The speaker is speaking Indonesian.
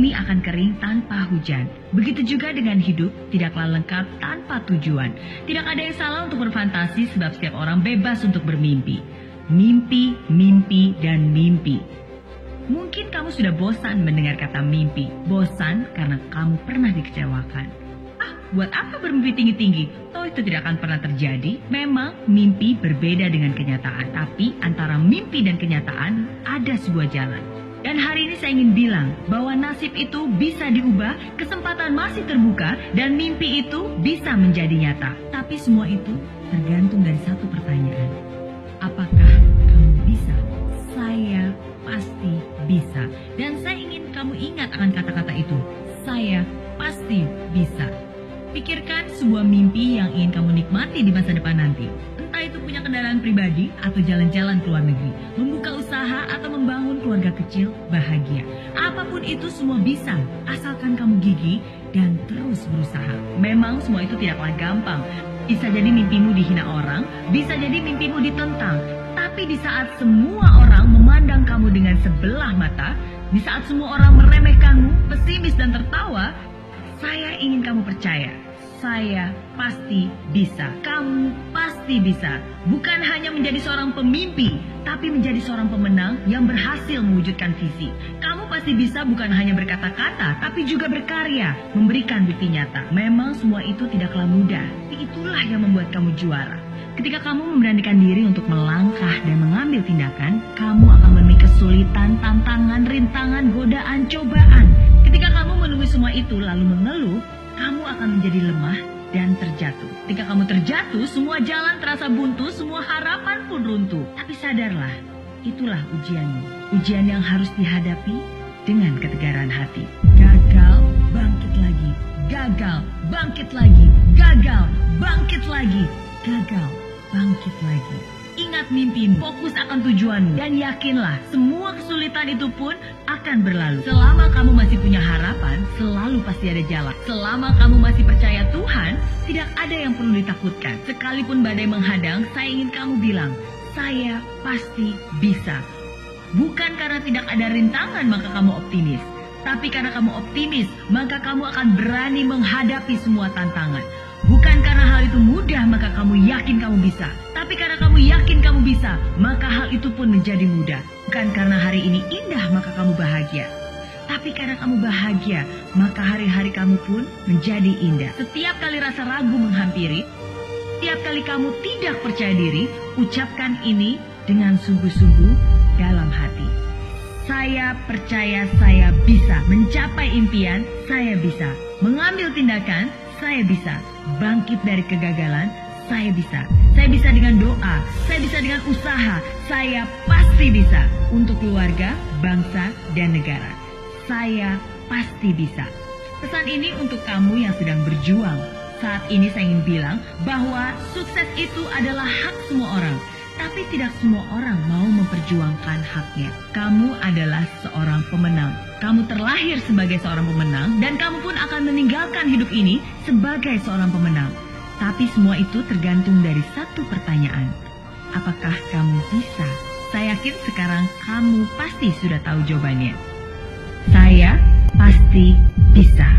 bumi akan kering tanpa hujan. Begitu juga dengan hidup, tidaklah lengkap tanpa tujuan. Tidak ada yang salah untuk berfantasi sebab setiap orang bebas untuk bermimpi. Mimpi, mimpi, dan mimpi. Mungkin kamu sudah bosan mendengar kata mimpi. Bosan karena kamu pernah dikecewakan. Buat apa bermimpi tinggi-tinggi? Toh itu tidak akan pernah terjadi. Memang mimpi berbeda dengan kenyataan. Tapi antara mimpi dan kenyataan ada sebuah jalan. Dan hari ini saya ingin bilang bahwa nasib itu bisa diubah, kesempatan masih terbuka, dan mimpi itu bisa menjadi nyata. Tapi semua itu tergantung dari satu pertanyaan. Apakah kamu bisa? Saya pasti bisa. Dan saya ingin kamu ingat akan kata-kata itu. Saya pasti bisa. Pikirkan sebuah mimpi yang ingin kamu nikmati di masa depan nanti. Entah itu punya kendaraan pribadi atau jalan-jalan ke luar negeri, membuka usaha atau membangun keluarga kecil bahagia. Apapun itu semua bisa, asalkan kamu gigih dan terus berusaha. Memang semua itu tidaklah gampang. Bisa jadi mimpimu dihina orang, bisa jadi mimpimu ditentang. Tapi di saat semua orang memandang kamu dengan sebelah mata, di saat semua orang meremehkanmu, pesimis dan tertawa, saya ingin kamu percaya, saya pasti bisa. Kamu pasti bisa. Bukan hanya menjadi seorang pemimpi, tapi menjadi seorang pemenang yang berhasil mewujudkan visi. Kamu pasti bisa bukan hanya berkata-kata, tapi juga berkarya, memberikan bukti nyata. Memang semua itu tidaklah mudah, tapi itulah yang membuat kamu juara. Ketika kamu memberanikan diri untuk melangkah dan mengambil tindakan, kamu akan menemui kesulitan, tantangan, rintangan, godaan, cobaan. Ketika kamu menemui semua itu lalu mengeluh, kamu akan menjadi lemah dan terjatuh. Ketika kamu terjatuh, semua jalan terasa buntu, semua harapan pun runtuh. Tapi sadarlah, itulah ujianmu. Ujian yang harus dihadapi dengan ketegaran hati. Gagal, bangkit lagi. Gagal, bangkit lagi. Gagal, bangkit lagi. Gagal, bangkit lagi. Ingat mimpimu, fokus akan tujuanmu, dan yakinlah semua kesulitan itu pun akan berlalu. Selama kamu masih punya harapan, selalu pasti ada jalan. Selama kamu masih percaya Tuhan, tidak ada yang perlu ditakutkan. Sekalipun badai menghadang, saya ingin kamu bilang, saya pasti bisa. Bukan karena tidak ada rintangan maka kamu optimis, tapi karena kamu optimis, maka kamu akan berani menghadapi semua tantangan. Bukan karena hal itu mudah maka kamu yakin kamu bisa, tapi karena kamu yakin kamu bisa, maka hal itu pun menjadi mudah. Bukan karena hari ini indah maka kamu bahagia, tapi karena kamu bahagia, maka hari-hari kamu pun menjadi indah. Setiap kali rasa ragu menghampiri, setiap kali kamu tidak percaya diri, ucapkan ini dengan sungguh-sungguh dalam hati. Saya percaya saya bisa mencapai impian, saya bisa mengambil tindakan, saya bisa bangkit dari kegagalan, saya bisa. Saya bisa dengan doa, saya bisa dengan usaha, saya pasti bisa untuk keluarga, bangsa, dan negara. Saya pasti bisa. Pesan ini untuk kamu yang sedang berjuang. Saat ini saya ingin bilang bahwa sukses itu adalah hak semua orang. Tapi tidak semua orang mau memperjuangkan haknya. Kamu adalah seorang pemenang. Kamu terlahir sebagai seorang pemenang dan kamu pun akan meninggalkan hidup ini sebagai seorang pemenang. Tapi semua itu tergantung dari satu pertanyaan. Apakah kamu bisa? Saya yakin sekarang kamu pasti sudah tahu jawabannya. Saya pasti bisa.